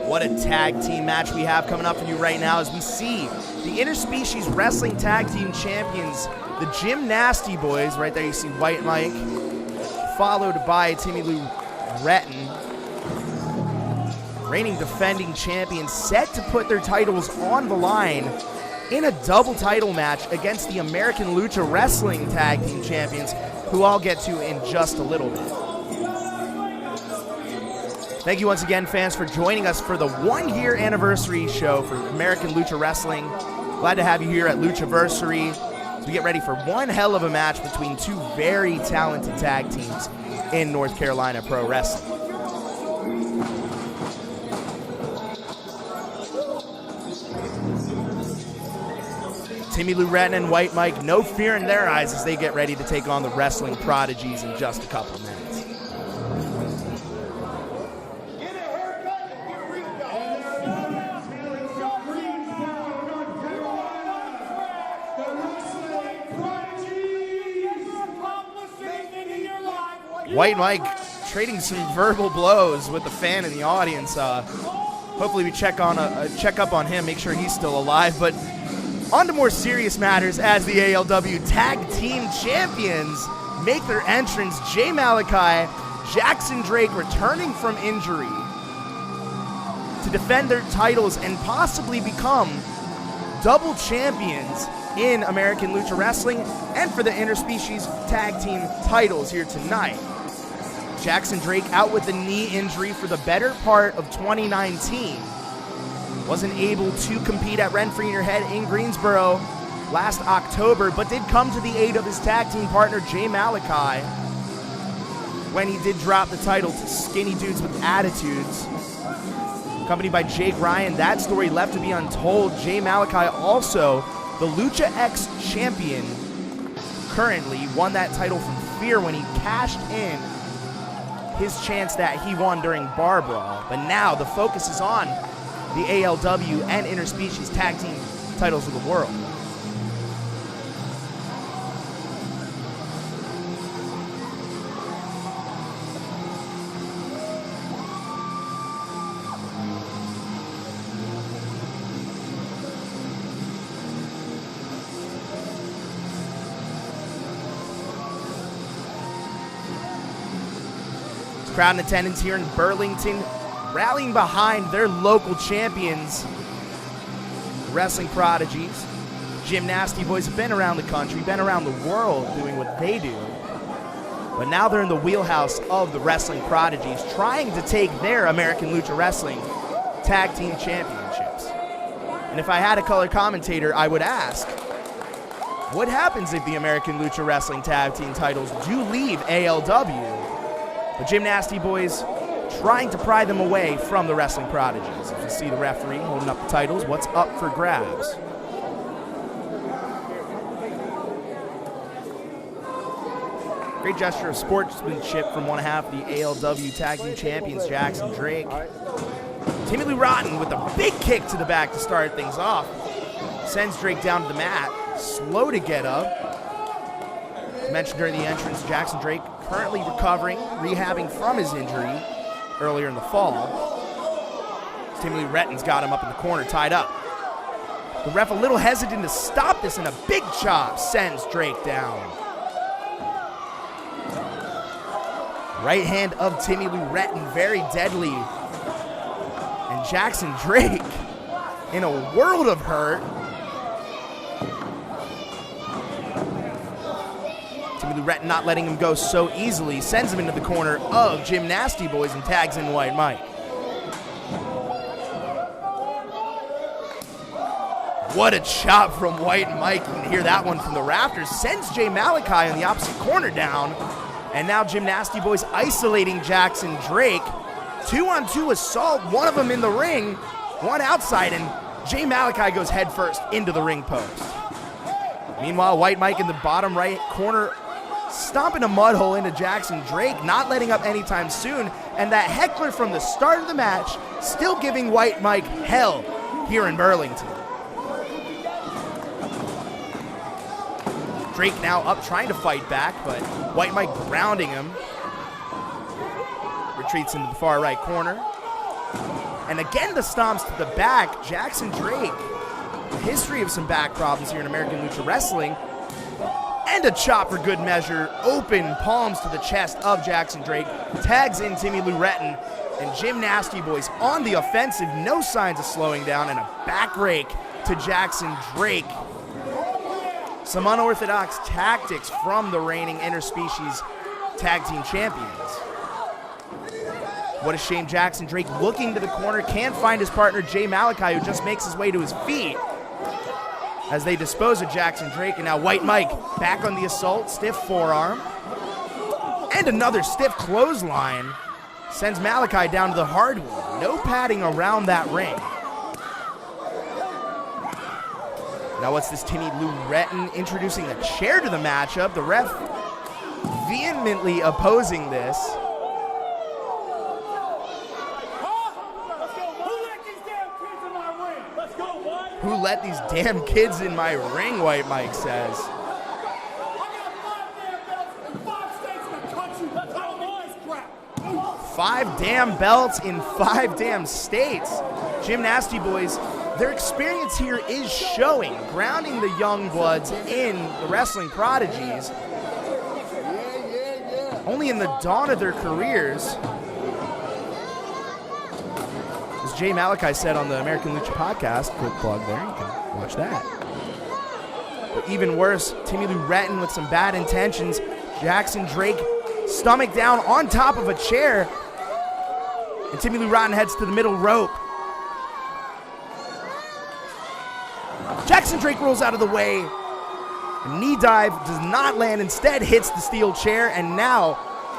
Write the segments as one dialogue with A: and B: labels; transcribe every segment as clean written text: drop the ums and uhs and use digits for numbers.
A: What a tag team match we have coming up for you right now as we see the Interspecies Wrestling Tag Team Champions, the Gym Nasty Boys. Right there you see White Mike, followed by Timmy Lou Retton, reigning defending champions, set to put their titles on the line in a double title match against the American Lucha Wrestling Tag Team Champions, who I'll get to in just a little bit. Thank you once again, fans, for joining us for the 1-year anniversary show for American Lucha Wrestling. Glad to have you here at Luchaversary as we get ready for one hell of a match between two very talented tag teams in North Carolina Pro Wrestling. Timmy Lou Retton and White Mike, no fear in their eyes as they get ready to take on the Wrestling Prodigies in just a couple of minutes. White Mike trading some verbal blows with the fan in the audience. Hopefully we check up on him, make sure he's still alive. But on to more serious matters as the ALW Tag Team Champions make their entrance. Jay Malachi, Jackson Drake returning from injury to defend their titles and possibly become double champions in American Lucha Wrestling and for the Interspecies Tag Team titles here tonight. Jackson Drake out with a knee injury for the better part of 2019. Wasn't able to compete at Renfrew in Your Head in Greensboro last October, but did come to the aid of his tag team partner, Jay Malachi, when he did drop the title to Skinny Dudes with Attitudes. Accompanied by Jake Ryan, that story left to be untold. Jay Malachi, also the Lucha X champion, currently won that title from Fear when he cashed in his chance that he won during Bar Brawl. But now the focus is on the ALW and Interspecies Tag Team titles of the world. Crowd in attendance here in Burlington rallying behind their local champions, the Wrestling Prodigies. Gym Nasty Boys have been around the country, been around the world doing what they do. But now they're in the wheelhouse of the Wrestling Prodigies, trying to take their American Lucha Wrestling Tag Team Championships. And if I had a color commentator, I would ask, what happens if the American Lucha Wrestling Tag Team titles do leave ALW? The Gym Nasty Boys trying to pry them away from the Wrestling Prodigies. If you see the referee holding up the titles, what's up for grabs? Great gesture of sportsmanship from one half of the ALW Tag Team Champions, Jackson Drake. Timmy Lou Retton with a big kick to the back to start things off. Sends Drake down to the mat, slow to get up. As mentioned during the entrance, Jackson Drake currently recovering, rehabbing from his injury earlier in the fall. Timmy Lou Retton's got him up in the corner, tied up. The ref a little hesitant to stop this, and a big chop sends Drake down. Right hand of Timmy Lou Retton, very deadly. And Jackson Drake in a world of hurt. Timmy Lou Retton not letting him go so easily, sends him into the corner of Gym Nasty Boys and tags in White Mike. What a chop from White Mike. You can hear that one from the rafters. Sends Jay Malachi in the opposite corner down. And now Gym Nasty Boys isolating Jackson Drake. 2-on-2 assault, one of them in the ring, one outside, and Jay Malachi goes head first into the ring post. Meanwhile, White Mike in the bottom right corner stomping a mud hole into Jackson Drake, not letting up anytime soon, and that heckler from the start of the match still giving White Mike hell here in Burlington. Drake now up trying to fight back, but White Mike grounding him. Retreats into the far right corner. And again the stomps to the back. Jackson Drake, a history of some back problems here in American Lucha Wrestling. And a chop for good measure. Open palms to the chest of Jackson Drake. Tags in Timmy Lou Retton. And Jim Nasty Boys on the offensive. No signs of slowing down. And a back rake to Jackson Drake. Some unorthodox tactics from the reigning interspecies tag team champions. What a shame. Jackson Drake looking to the corner. Can't find his partner Jay Malachi, who just makes his way to his feet as they dispose of Jackson Drake. And now White Mike back on the assault. Stiff forearm. And another stiff clothesline. Sends Malachi down to the hardwood. No padding around that ring. Now what's this? Timmy Lou Retton introducing a chair to the matchup. The ref vehemently opposing this. Who let these damn kids in my ring, White Mike says. 5 damn belts in 5 damn states. Jim Nasty Boys, their experience here is showing, grounding the young bloods in the wrestling prodigies. Only in the dawn of their careers. As Jay Malachi said on the American Lucha podcast, quick plug there, you can watch that. But even worse, Timmy Lou Retton with some bad intentions. Jackson Drake stomach down on top of a chair. And Timmy Lou Retton heads to the middle rope. Jackson Drake rolls out of the way. A knee dive does not land, instead hits the steel chair, and now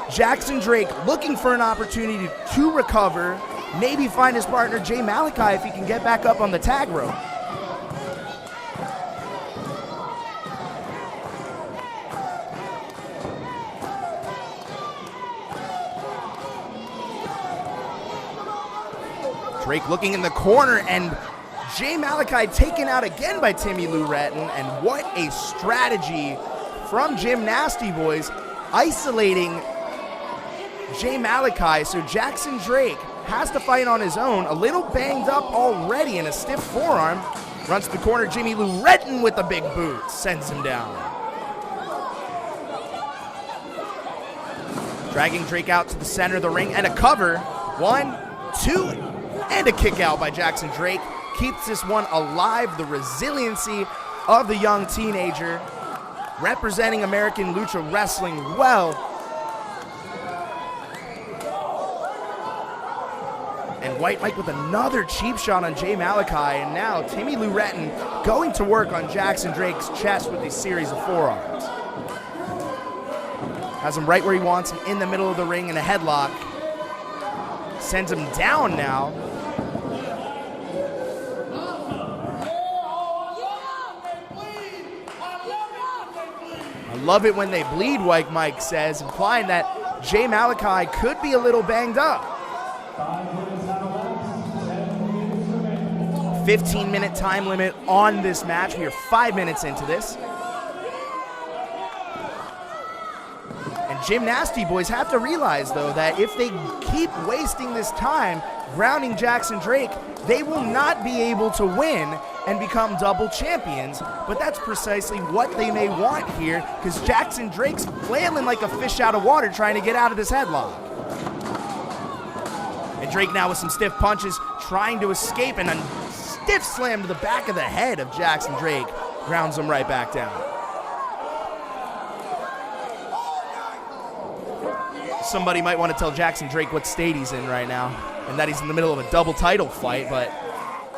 A: Jackson Drake looking for an opportunity to recover, maybe find his partner Jay Malachi if he can get back up on the tag rope. Drake looking in the corner, and Jay Malachi taken out again by Timmy Lou Retton, and what a strategy from Jim Nasty Boys, isolating Jay Malachi. So Jackson Drake has to fight on his own, a little banged up already in a stiff forearm. Runs to the corner, Jimmy Lou Retton with the big boot, sends him down. Dragging Drake out to the center of the ring, and a cover. 1, 2, and a kick out by Jackson Drake. Keeps this one alive. The resiliency of the young teenager, representing American Lucha Wrestling well. And White Mike with another cheap shot on Jay Malachi, and now Timmy Lou Retton going to work on Jackson Drake's chest with a series of forearms. Has him right where he wants him, in the middle of the ring in a headlock. Sends him down now. I love it when they bleed, White Mike says, implying that Jay Malachi could be a little banged up. 15-minute time limit on this match. We are 5 minutes into this. And Jim Nasty Boys have to realize, though, that if they keep wasting this time grounding Jackson Drake, they will not be able to win and become double champions. But that's precisely what they may want here, because Jackson Drake's flailing like a fish out of water trying to get out of this headlock. And Drake now with some stiff punches, trying to escape, and a stiff slam to the back of the head of Jackson Drake grounds him right back down. Somebody might want to tell Jackson Drake what state he's in right now, and that he's in the middle of a double title fight, but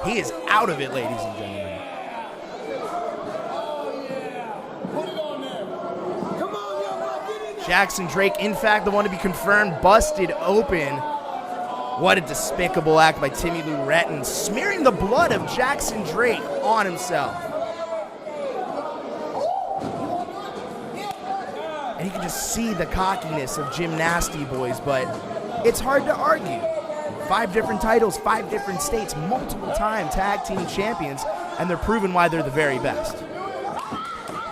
A: he is out of it, ladies and gentlemen. Jackson Drake, in fact, the one to be confirmed, busted open. What a despicable act by Timmy Lou Retton, smearing the blood of Jackson Drake on himself. And you can just see the cockiness of Jim Nasty Boys, but it's hard to argue. 5 different titles, 5 different states, multiple-time tag team champions, and they're proving why they're the very best.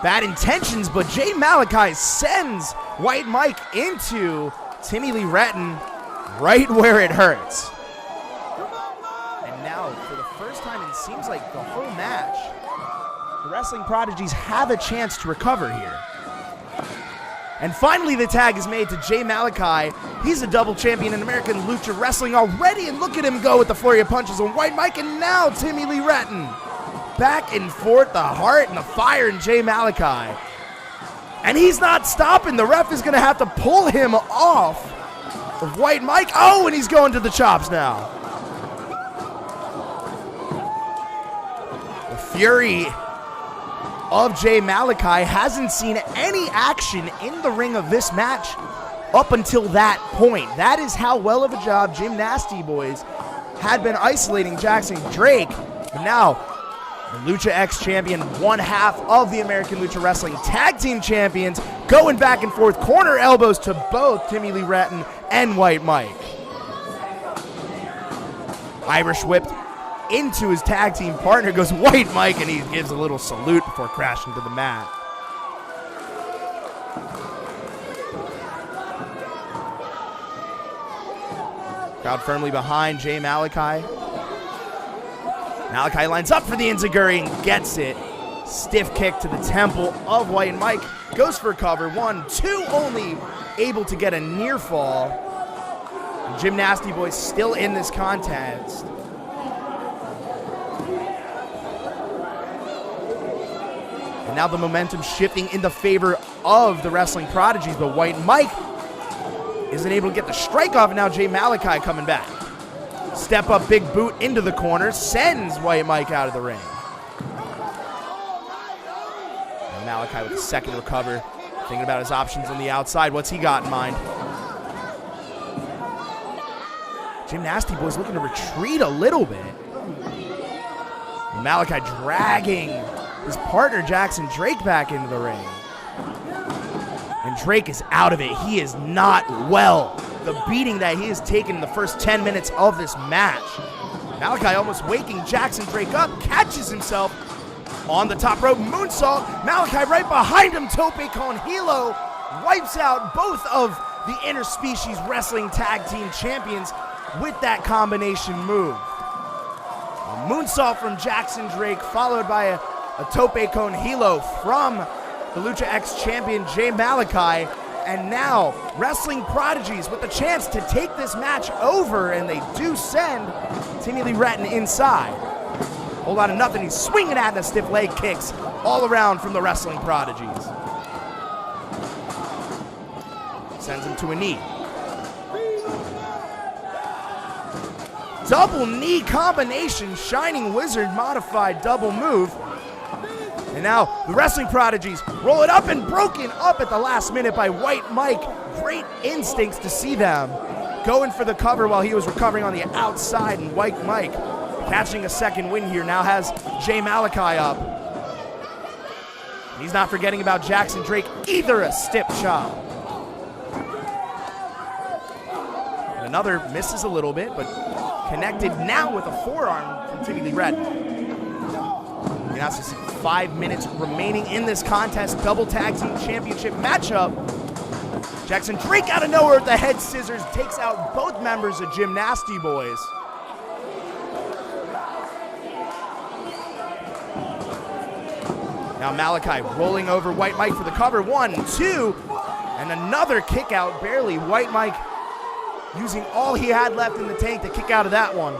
A: Bad intentions, but Jay Malachi sends White Mike into Timmy Lee Retton right where it hurts. And now, for the first time, it seems like the whole match, the Wrestling Prodigies have a chance to recover here. And finally, the tag is made to Jay Malachi. He's a double champion in American Lucha Wrestling already, and look at him go with the flurry of punches on White Mike, and now Timmy Lee Retton. Back and forth, the heart and the fire in Jay Malachi. And he's not stopping. The ref is going to have to pull him off of White Mike. Oh, and he's going to the chops now. The fury of Jay Malachi hasn't seen any action in the ring of this match up until that point. That is how well of a job Jim Nasty Boys had been isolating Jackson Drake. And now, the Lucha X champion, one half of the American Lucha Wrestling Tag Team Champions, going back and forth, corner elbows to both Timmy Lee Retton and White Mike. Irish whipped into his tag team partner, goes White Mike, and he gives a little salute before crashing to the mat. Crowd firmly behind Jay Malachi. Malachi lines up for the enziguri and gets it. Stiff kick to the temple of White Mike. Goes for cover. 1, 2 only able to get a near fall. And Jim Nasty Boys still in this contest. And now the momentum shifting in the favor of the Wrestling Prodigies, but White Mike isn't able to get the strike off, and now Jay Malachi coming back. Step up big boot into the corner, sends White Mike out of the ring. And Malachi with a second recover, thinking about his options on the outside. What's he got in mind? Jim Nasty Boys looking to retreat a little bit. And Malachi dragging his partner Jackson Drake back into the ring. And Drake is out of it. He is not well. The beating that he has taken in the first 10 minutes of this match. Malachi almost waking Jackson Drake up, catches himself on the top rope, moonsault. Malachi right behind him, tope con hilo, wipes out both of the interspecies wrestling tag team champions with that combination move. A moonsault from Jackson Drake, followed by a tope con hilo from the Lucha X champion Jay Malachi. And now, Wrestling Prodigies with the chance to take this match over, and they do send Timmy Lee Retton inside. Whole lot of nothing, he's swinging at the stiff leg kicks all around from the Wrestling Prodigies. Sends him to a knee. Double knee combination, Shining Wizard modified double move. And now the Wrestling Prodigies roll it up and broken up at the last minute by White Mike. Great instincts to see them going for the cover while he was recovering on the outside. And White Mike catching a second win here now has Jay Malachi up. And he's not forgetting about Jackson Drake either, a stiff chop. And another misses a little bit, but connected now with a forearm from Timmy Lee Retton. You now see 5 minutes remaining in this contest. Double tag team championship matchup. Jackson Drake out of nowhere with the head scissors takes out both members of Jim Nasty Boys. Now Malachi rolling over White Mike for the cover. 1, 2, and another kick out barely. White Mike using all he had left in the tank to kick out of that one.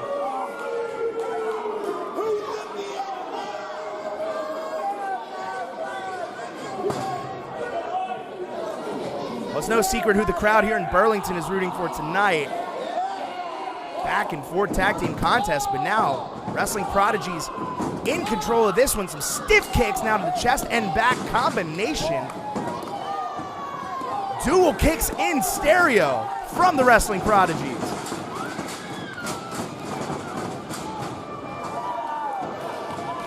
A: Well, it's no secret who the crowd here in Burlington is rooting for tonight. Back and forth tag team contest, but now Wrestling Prodigies in control of this one. Some stiff kicks now to the chest and back combination. Dual kicks in stereo from the Wrestling Prodigies.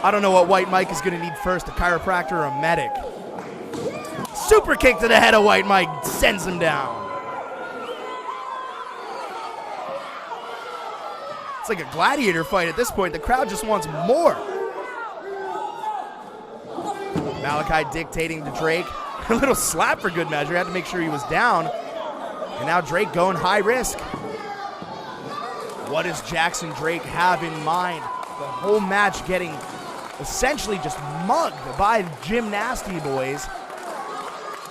A: I don't know what White Mike is going to need first, a chiropractor or a medic. Super kick to the head of White Mike sends him down. It's like a gladiator fight at this point. The crowd just wants more. Malachi dictating to Drake. A little slap for good measure. Had to make sure he was down. And now Drake going high risk. What does Jackson Drake have in mind? The whole match getting essentially just mugged by Gym Nasty Boys.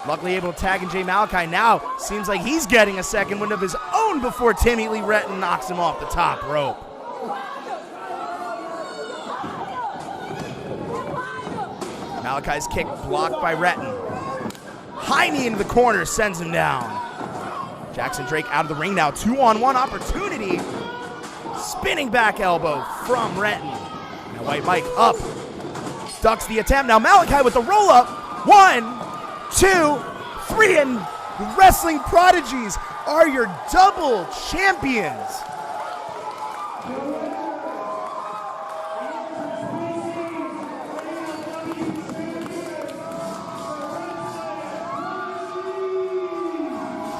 A: Luckily able to tag in Jay Malachi. Now seems like he's getting a second wind of his own before Timmy Lee Retton knocks him off the top rope. Malachi's kick blocked by Retton. High knee into the corner sends him down. Jackson Drake out of the ring now. 2-on-1 opportunity. Spinning back elbow from Retton. Now White Mike up. Ducks the attempt. Now Malachi with the roll up. 1, 2, 3, and the Wrestling Prodigies are your double champions.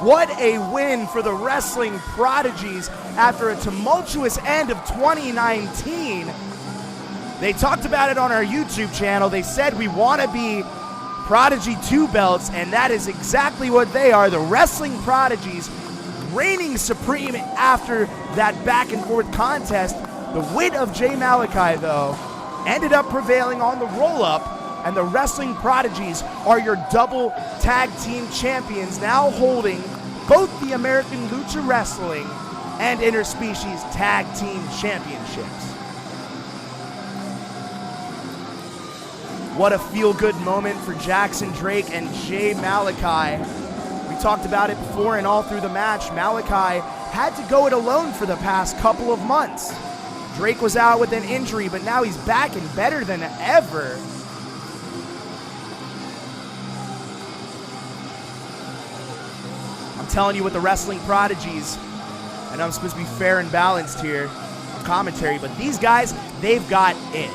A: What a win for the Wrestling Prodigies after a tumultuous end of 2019. They talked about it on our YouTube channel. They said we want to be Prodigy 2 belts, and that is exactly what they are. The Wrestling Prodigies reigning supreme after that back and forth contest. The wit of Jay Malachi, though, ended up prevailing on the roll-up, and the Wrestling Prodigies are your double tag team champions, now holding both the American Lucha Wrestling and Interspecies Tag Team Championships. What a feel-good moment for Jackson Drake and Jay Malachi. We talked about it before and all through the match. Malachi had to go it alone for the past couple of months. Drake was out with an injury, but now he's back and better than ever. I'm telling you, with the Wrestling Prodigies, and I'm supposed to be fair and balanced here on commentary, but these guys, they've got it.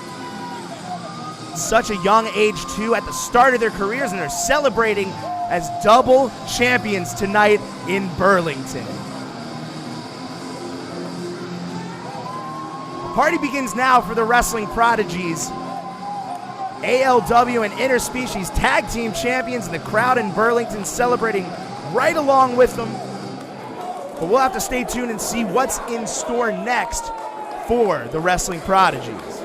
A: Such a young age, too, at the start of their careers, and they're celebrating as double champions tonight in Burlington. The party begins now for the Wrestling Prodigies. ALW and Interspecies Tag Team Champions, and the crowd in Burlington celebrating right along with them. But we'll have to stay tuned and see what's in store next for the Wrestling Prodigies.